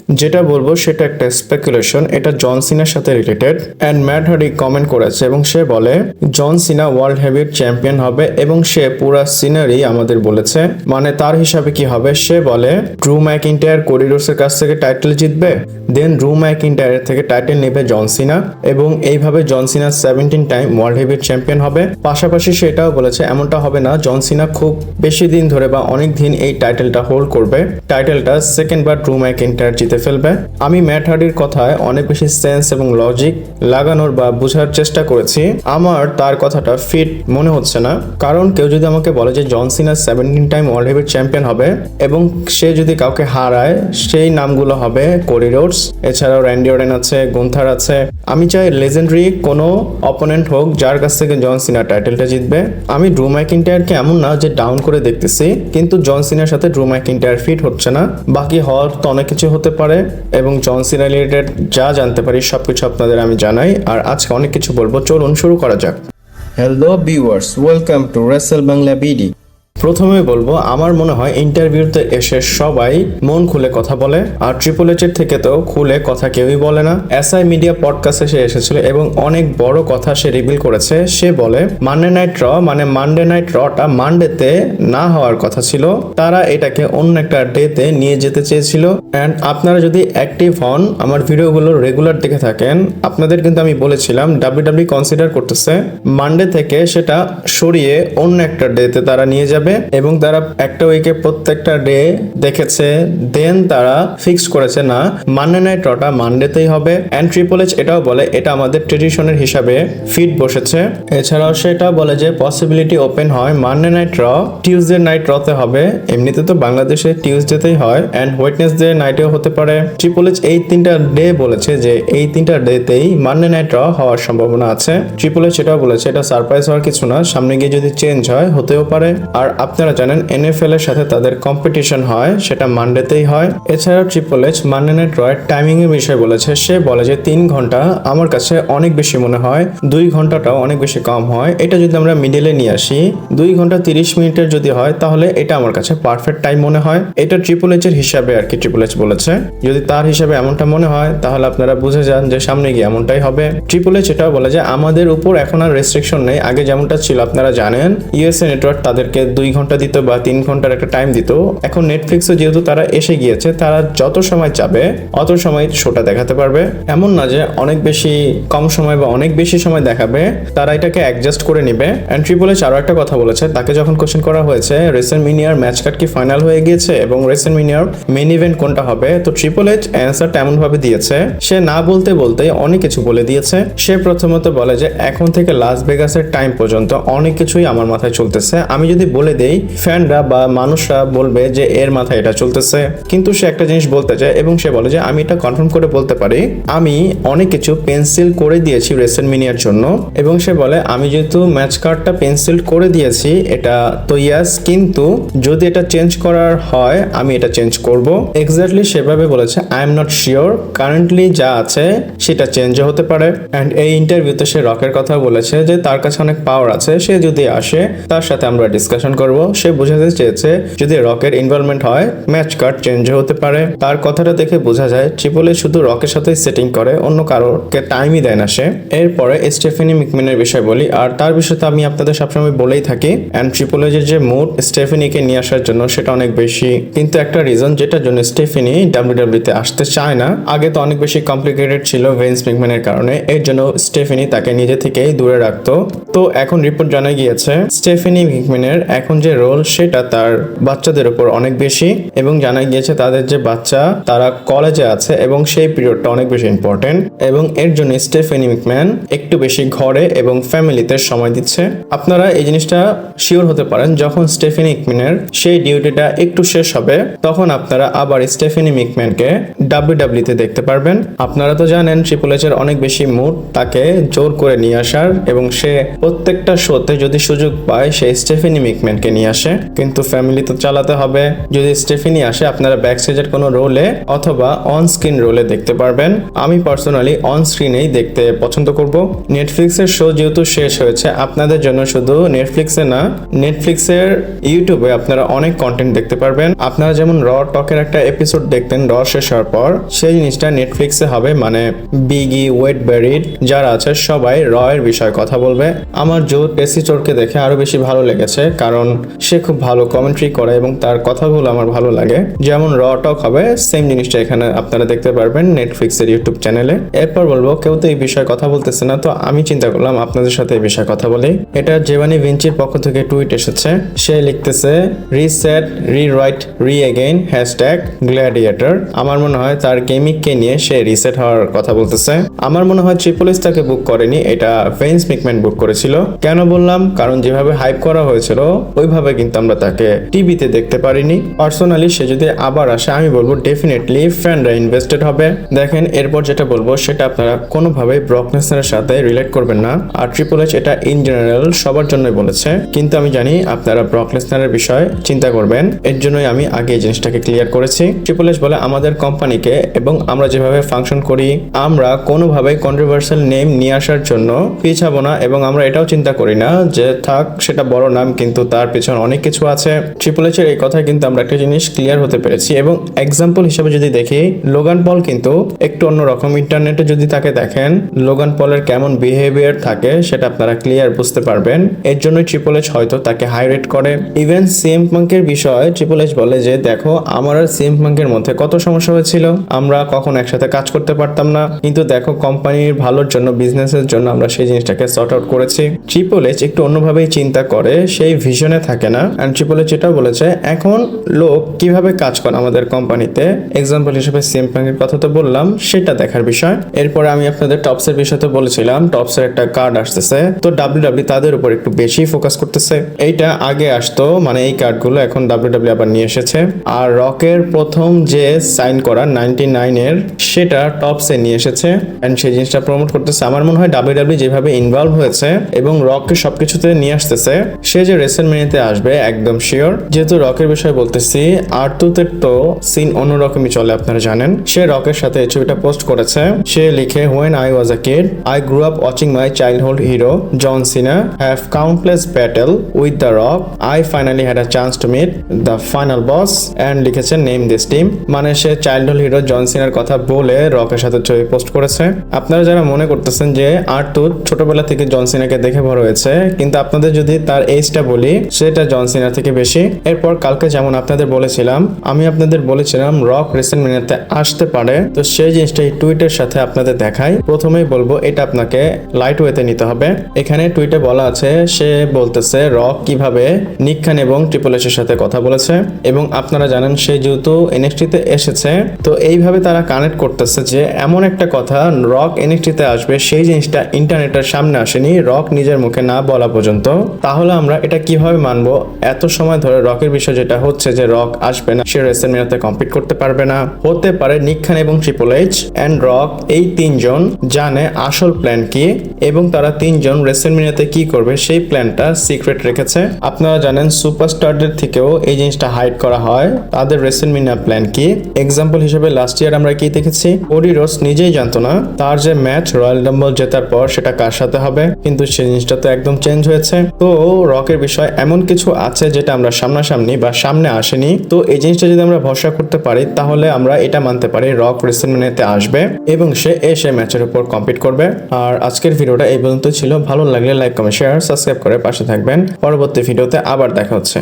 যেটা বলবো সেটা একটা স্পেকুলেশন, এটা জন সিনার সাথে related. And Matt Hardy comment করেছে এবং সে বলে John Cena world heavyweight champion হবে এবং সে পুরা সিনারি আমাদের বলেছে। মানে তার হিসাবে কি হবে, সে বলে ড্রু ম্যাকিন্টায়ার কোডি রোডসের কাছ থেকে টাইটেল জিতবে, দেন ড্রু ম্যাকিন্টায়ারের থেকে টাইটেল নেবে জন সিনা এবং এইভাবে জন সিনা 17 টাইম ওয়ার্ল্ড হেভিওয়েট চ্যাম্পিয়ন হবে। পাশাপাশি সে এটাও বলেছে এমনটা হবে না জন সিনা খুব বেশি দিন ধরে বা অনেক দিন এই টাইটেলটা হোল্ড করবে, টাইটেলটা সেকেন্ড বার ড্রু ম্যাকিন্টায়ার জিতে ফেলবে। আমি ম্যাট হার্ডির কথায় অনেক বেশি সেন্স এবং লজিক লাগানোর বা বোঝার চেষ্টা করেছি, আমার তার কথাটা ফিট মনে হচ্ছে না। কারণ কেউ যদি আমাকে বলে যে জন সিনা 17 টাইম ওয়ার্ল্ড হেভিওয়েট চ্যাম্পিয়ন হবে এবং সে যদি কাউকে হারায় সেই নামগুলো হবে কোডি রোডস, এছাড়াও র্যান্ডি অর্টন আছে, গুন্থার আছে। আমি চাই লেজেন্ডারি কোনো অপোনেন্ট হোক যার কাছ থেকে জন সিনা টাইটেলটা জিতবে। আমি ড্রু ম্যাকিন্টায়ারকে এমন না যে ডাউন করে দেখতেছি, কিন্তু জন সিনার সাথে ড্রু ম্যাকিন্টায়ার ফিট হচ্ছে না। বাকি হওয়ার তো অনেক কিছু হতে পারে এবং জন সিনা রিলেটেড যা জানতে পারি সবকিছু আপনাদের আমি জানাই। আর আজকে অনেক কিছু বলবো, চলুন শুরু করা যাক। Hello viewers, welcome to Rachel Bangla BD. প্রথমে বলবো আমার মনে হয় ইন্টারভিউতে এসে সবাই মন খুলে কথা বলে, আর ট্রিপল এইচের থেকে তো খুলে কথা কেউই বলে না। এসআই মিডিয়া পডকাস্টে সে এসেছিল এবং অনেক বড় কথা সে রিভিল করেছে। সে বলে মানডে নাইট র মানে মানডে নাইট রটা মানডেতে না হওয়ার কথা ছিল, তারা এটাকে অন্য একটা ডেতে নিয়ে যেতে চেয়েছিল। অ্যান্ড আপনারা যদি অ্যাক্টিভ হন, আমার ভিডিওগুলো রেগুলার দেখে থাকেন, আপনাদের কিন্তু আমি বলেছিলাম ডাব্লিউডাব্লিউ কনসিডার করতেছে মানডে থেকে সেটা সরিয়ে অন্য একটা ডেতে তারা নিয়ে যাবে এবং তারা একটা উইকে প্রত্যেকটা ডে দেখেছে, দেন তারা ফিক্স করেছে না মানডে নাইট রটা মানডেতেই হবে। এন্ড ট্রিপল এইচ এটাও বলে এটা আমাদের ট্রেডিশনের হিসাবে ফিট বসেছে। এছাড়াও সেটা বলে যে পসিবিলিটি ওপেন হয় মানডে নাইট র টিউসডে নাইট রতে হবে, এমনিতে তো বাংলাদেশে টিউসডেতেই হয়, এন্ড ওয়েডনেসডে নাইটেও হতে পারে। ট্রিপল এইচ এই তিনটা ডে বলেছে যে এই তিনটা ডেতেই মানডে নাইট র হওয়ার সম্ভাবনা আছে। ট্রিপল এইচ এটাও বলেছে এটা সারপ্রাইজ হওয়ার কিছু না, সামনে গিয়ে যদি চেঞ্জ হয় হতেও পারে। আর আপনারা জানেন এনএফএল এর সাথে তাদের কম্পিটিশন হয়, সেটা মানডেতেই হয়। এছাড়াও ট্রিপল এইচ মানডে নাইট র টাইমিং এর বিষয়ে বলেছে। সে বলে যে 3 ঘন্টা আমার কাছে অনেক বেশি মনে হয়, 2 ঘন্টাটাও অনেক বেশি কম হয়। এটা যদি আমরা মিডলে নিয়ে আসি 2 ঘন্টা 30 মিনিটের যদি হয় তাহলে এটা আমার কাছে পারফেক্ট টাইম মনে হয়। এটা ট্রিপল এইচ এর হিসাবে আর কি ট্রিপল এইচ বলেছে। যদি তার হিসাবে এমনটা মনে হয় তাহলে আপনারা বুঝে যান যে সামনে গিয়ে এমনটাই হবে। ট্রিপল এইচ এটাও বলে যে আমাদের উপর এখন আর রেস্ট্রিকশন নেই, আগে যেমনটা ছিল আপনারা জানেন ইউএসএ নেটওয়ার্ক তাদেরকে 2 ঘন্টা দিত বা 3 ঘন্টার একটা টাইম দিত। এখন নেটফ্লিক্সও যেহেতু তারা এসে গিয়েছে, তারা যত সময় চাবে অত সময় শোটা দেখাতে পারবে। এমন না যে অনেক বেশি কম সময় বা অনেক বেশি সময় দেখাবে, তারা এটাকে অ্যাডজাস্ট করে নিবে। এন্ড ট্রিপল এইচ আরো একটা কথা বলেছে, তাকে যখন কোশ্চেন করা হয়েছে রেসেলমেনিয়ার ম্যাচ কার্ড কি ফাইনাল হয়ে গিয়েছে এবং রেসেলমেনিয়ার মেইন ইভেন্ট কোনটা হবে, তো ট্রিপল এইচ অ্যান্সারটা এমন ভাবে দিয়েছে, সে না বলতে বলতে অনেক কিছু বলে দিয়েছে। সে প্রথমত বলে যে এখন থেকে লাস ভেগাসের টাইম পর্যন্ত অনেক কিছুই আমার মাথায় চলতেছে, আমি যদি বলে দেই ফ্যানরা বা মানুষরা বলবে যে এর মাথায় এটা চলতেছে। কিন্তু সে একটা জিনিস বলতে চায় এবং সে বলে যে আমি এটা কনফার্ম করে বলতে পারি আমি অনেক কিছু পেন্সিল করে দিয়েছি রেসেলমেনিয়ার জন্য। এবং সে বলে আমি যেহেতু ম্যাচ কার্ডটা পেন্সিল করে দিয়েছি এটা তো ইয়াস, কিন্তু যদি এটা চেঞ্জ করার হয় আমি এটা চেঞ্জ করব। এক্স্যাক্টলি সেভাবে বলেছে I am not sure, currently যা আছে সেটা চেঞ্জ হতে পারে। অ্যান্ড এই ইন্টারভিউতে সে রকের কথা বলেছে যে তার কাছে অনেক পাওয়ার আছে, সে যদি আসে তার সাথে আমরা ডিসকাশন করব। সে বোঝাতে চেয়েছে যদি রকের ইনভলভমেন্ট হয় ম্যাচ কার্ড চেঞ্জ হতে পারে। তার কথাটা দেখে বোঝা যায় ট্রিপল এইচ শুধু রকের সাথে সেটিং করে, অন্য কারোকে টাইমই দেয় না সে। এরপরে স্টেফানি ম্যাকম্যানের বিষয় বলি, আর তার বিষয়ে তো আমি আপনাদের সবসময় বলেই থাকি। অ্যান্ড ট্রিপল এইচের যে মুড স্টেফানিকে নিয়ে আসার জন্য সেটা অনেক বেশি, কিন্তু একটা রিজন যেটার জন্য স্টেফানি ডাব্লিউডাব্লিউতে আসতে চায় না, আগে তো অনেক বেশি কমপ্লিকেটেড ছিল ভিন্স ম্যাকম্যানের কারণে, এর জন্য স্টেফানি তাকে নিজে থেকেই দূরে রাখতো। তো এখন রিপোর্ট জানা গিয়েছে স্টেফানি ম্যাকম্যানের এখন যে রোল সেটা তার বাচ্চাদের উপর অনেক বেশি, এবং জানা গিয়েছে তাদের যে বাচ্চা তারা কলেজে আছে এবং সেই পিরিয়ডটা অনেক বেশি ইম্পর্টেন্ট, এবং এর জন্য স্টেফানি ম্যাকম্যান একটু বেশি ঘরে এবং ফ্যামিলিতে সময় দিচ্ছে। আপনারা এই জিনিসটা শিওর হতে পারেন যখন স্টেফানি ম্যাকম্যানের সেই ডিউটিটা একটু শেষ হবে তখন আপনারা আবার স্টেফানি ম্যাকম্যানকে ডাব্লিউডাব্লিউতে দেখতে পারবেন। আপনারা তো জানেন ট্রিপল এইচ এর অনেক বেশি মুড তাকে জোর করে নিয়ে আসার, এবং সে প্রত্যেকটা শোতে যদি সুযোগ পায় সে স্টেফানি ম্যাকম্যানকে স্টেফিনিকে নিয়ে আসে, কিন্তু ফ্যামিলি তো চালাতে হবে। যদি স্টেফিনি আসে আপনারা ব্যাক স্টেজের কোনো রোলে অথবা অন স্ক্রিন রোলে দেখতে পারবেন। আমি পার্সোনালি অন স্ক্রিনেই দেখতে পছন্দ করব। নেটফ্লিক্সের শো যেহেতু শেষ হয়েছে, আপনাদের জন্য শুধু নেটফ্লিক্সে না, নেটফ্লিক্সের ইউটিউবে আপনারা অনেক কন্টেন্ট দেখতে পারবেন। আপনারা যেমন র টকের একটা এপিসোড দেখতেন র শেষ হওয়ার পর, সেই জিনিসটা নেটফ্লিক্সে হবে। মানে বিগি, ওয়েড বেরিড যারা আছে সবাই র এর বিষয়ে কথা বলবে। আমার জো টেসিটোরকে দেখে আরো বেশি ভালো লেগেছে, কারণ সে খুব ভালো কমেন্ট্রি করে এবং তার কথাগুলো আমার ভালো লাগে। যেমন র টক হবে, সেম জিনিসটা এখানে আপনারা দেখতে পারবেন নেটফ্লিক্সের ইউটিউব চ্যানেলে। এরপর বলবো, কেউ তো এই বিষয়ে কথা বলতেছে না, তো আমি চিন্তা করলাম আপনাদের সাথে এই বিষয়ে কথা বলি। এটা জেভানি ভিঞ্চির পক্ষ থেকে টুইট এসেছে। সে লিখতেছে, রিসেট, রিরাইট, রি এগেইন, হ্যাশট্যাগ গ্ল্যাডিয়েটর। আমার মনে হয় তার গেমিংকে নিয়ে সে রিসেট হওয়ার কথা বলতেছে। আমার মনে হয় ট্রিপল এইচ তাকে বুক করেনি, এটা ভেন্স ম্যাকম্যান বুক করেছিল। কেন বললাম? কারণ যেভাবে হাইপ করা হয়েছিল ওইভাবে কিন্তু আমরা তাকে টিভিতে দেখতে পারিনি। পার্সোনালি সে যদি আবার আসে, আমি বলবো ডেফিনেটলি ফ্যানরা ইনভেস্টেড হবে। দেখেন, এরপর যেটা বলবো সেটা আপনারা কোনোভাবে ব্রক লেসনারের সাথে রিলেট করবেন না। আর ট্রিপল এইচ এটা ইন জেনারেল সবার জন্যই বলেছে, কিন্তু আমি জানি আপনারা ব্রক লেসনারের বিষয়ে চিন্তা করবেন, এর জন্যই আমি আগে এই জিনিসটাকে ক্লিয়ার করেছি। ট্রিপল এইচ বলে, আমাদের কোম্পানিকে এবং আমরা যেভাবে ফাংশন করি, আমরা কোনোভাবেই কন্ট্রোভার্সিয়াল নেম নিয়ে আসার জন্য পিছাবো না, এবং আমরা এটাও চিন্তা করি না যে থাক সেটা বড় নাম কিন্তু তার পেছনে অনেক কিছু আছে। ট্রিপল এইচ এর এই কথায় কিন্তু আমরা একটা জিনিস ক্লিয়ার হতে পেরেছি। এবং এক্সাম্পল হিসেবে যদি দেখি, লোগান পল কিন্তু একটু অন্যরকম। ইন্টারনেটে যদি তাকে দেখেন লোগান পলের কেমন বিহেভিয়ার থাকে সেটা আপনারা ক্লিয়ার বুঝতে পারবেন। এর জন্যই ট্রিপল এইচ হয়তো তাকে হাই রেট করে। ইভেন সিএম পাঙ্কের বিষয়ে ট্রিপল এইচ বলে যে দেখো, আমার আর সিএম পাঙ্কের মধ্যে কত সমস্যা হয়েছিল, আমরা কখন একসাথে কাজ করতে পারতাম না, কিন্তু দেখো কোম্পানির ভালোর জন্য, বিজনেসের জন্য আমরা সেই জিনিসটাকে সর্ট আউট করেছি। ট্রিপল এইচ একটু অন্যভাবেই চিন্তা করে, সেই ভিশনে থাকে না। এন্ড ট্রিপল এইচ এটাও বলেছে এখন লোক কিভাবে কাজ করে আমাদের কোম্পানিতে। এক্সাম্পল হিসেবে সিএম পাঙ্কের কথা তো বললাম, সেটা দেখার বিষয়। এরপরে আমি আপনাদের টপসের বিষয় তো বলেছিলাম, টপসের একটা কার্ড আসতেছে, তো ডাব্লিউডাব্লিউ তাদের উপর একটু বেশি ফোকাস করতেছে। এইটা আগে আসতো, মানে এই কার্ডগুলো এখন ডাব্লিউডাব্লিউ আবার নিয়ে এসেছে। আর রকের প্রথম যে সাইন করা 99 এর, সেটা টপসে নিয়ে এসেছে এন্ড সেই জিনিসটা প্রমোট করতেছে। আমার মনে হয় ডাব্লিউডাব্লিউ যেভাবে ইনভলভ হয়েছে এবং রককে সবকিছুতে নিয়ে আসতেছে, সে যে রেসেলমেনিয়াতে আসবে একদম শিওর। যেহেতু রকের বিষয়ে বলতেছি, আর্তুতের তো সিন অন্যরকমই চলে, আপনারা জানেন। সে রকের সাথে এই ছবিটা পোস্ট করেছে। সে লিখে, when I was a kid, I grew up watching my childhood hero John Cena have countless battle with The Rock. I finally had a chance to meet the final boss and লিখেছে name this team। মানে সে childhood hero জন সিনার কথা বলে রকের সাথে ছবি post করেছে। আপনারা যারা মনে করতেছেন যে আর্তুত ছোটবেলা থেকে জন সিনাকে দেখে বড় হয়েছে, কিন্তু আপনাদের যদি তার এজটা বলি, সেটা জন সিনার থেকে বেশি। এরপর কালকে যেমন আপনাদের বলেছিলাম, আমি আপনাদের বলেছিলাম রক রেসেলমেনিয়াতে আসতে পারে, তো সেই জিনিসটা এই টুইটের সাথে আপনাদের দেখাই। প্রথমেই বলবো এটা আপনাকে লাইট ওয়েতে নিতে হবে। এখানে টুইটে বলা আছে, সে বলতেছে রক কিভাবে নিক খান এবং ট্রিপল এইচ এর সাথে কথা বলেছে, এবং আপনারা জানেন সে যেহেতু এনএক্সটি-তে এসেছে, তো এইভাবে তারা কানেক্ট করতেছে যে এমন একটা কথা, রক এনএক্সটি-তে আসবে, সেই জিনিসটা ইন্টারনেটের সামনে আসেনি রক নিজের মুখে না বলা পর্যন্ত। তাহলে আমরা এটা কিভাবে মানবো? এত সময় ধরে রকের বিষয় যেটা হচ্ছে যে রক আসবে না, সে রেসেলমেনিয়াতে কম্পিট করতে পারবে না। হতে পারে নিক খান এবং ট্রিপল এইচ এন্ড রক, এই তিনজন জানে আসল প্ল্যান কি, এবং তারা তিনজন রেসেলমেনিয়াতে কি করবে সেই প্ল্যানটা সিক্রেট রেখেছে। আপনারা জানেন সুপারস্টারদের থেকেও এই জিনিসটা হাইড করা হয়, তাদের রেসেলমেনিয়া প্ল্যান কি। এক্সাম্পল হিসেবে লাস্ট ইয়ার আমরা কি দেখেছি, কোডি রোডস নিজেই জানতো না তার যে ম্যাচ রয়্যাল রাম্বল জেতার পর সেটা কার সাথে হবে, কিন্তু সেই জিনিসটা তো একদম চেঞ্জ হয়েছে। তো রকের বিষয় এমন কিছু আছে যেটা আমরা সামনাসামনি বা সামনে আসেনি, তো এই জিনিসটা যদি আমরা ভরসা করতে পারি, তাহলে আমরা এটা মানতে পারি রক রেসেলমেনিয়াতে আসবে এবং সে এসে ম্যাচের উপর কম্পিট করবে। আর আজকের ভিডিওটা এই পর্যন্ত ছিল। ভালো লাগলে লাইক, কমেন্ট, শেয়ার, সাবস্ক্রাইব করে পাশে থাকবেন। পরবর্তী ভিডিওতে আবার দেখা হচ্ছে।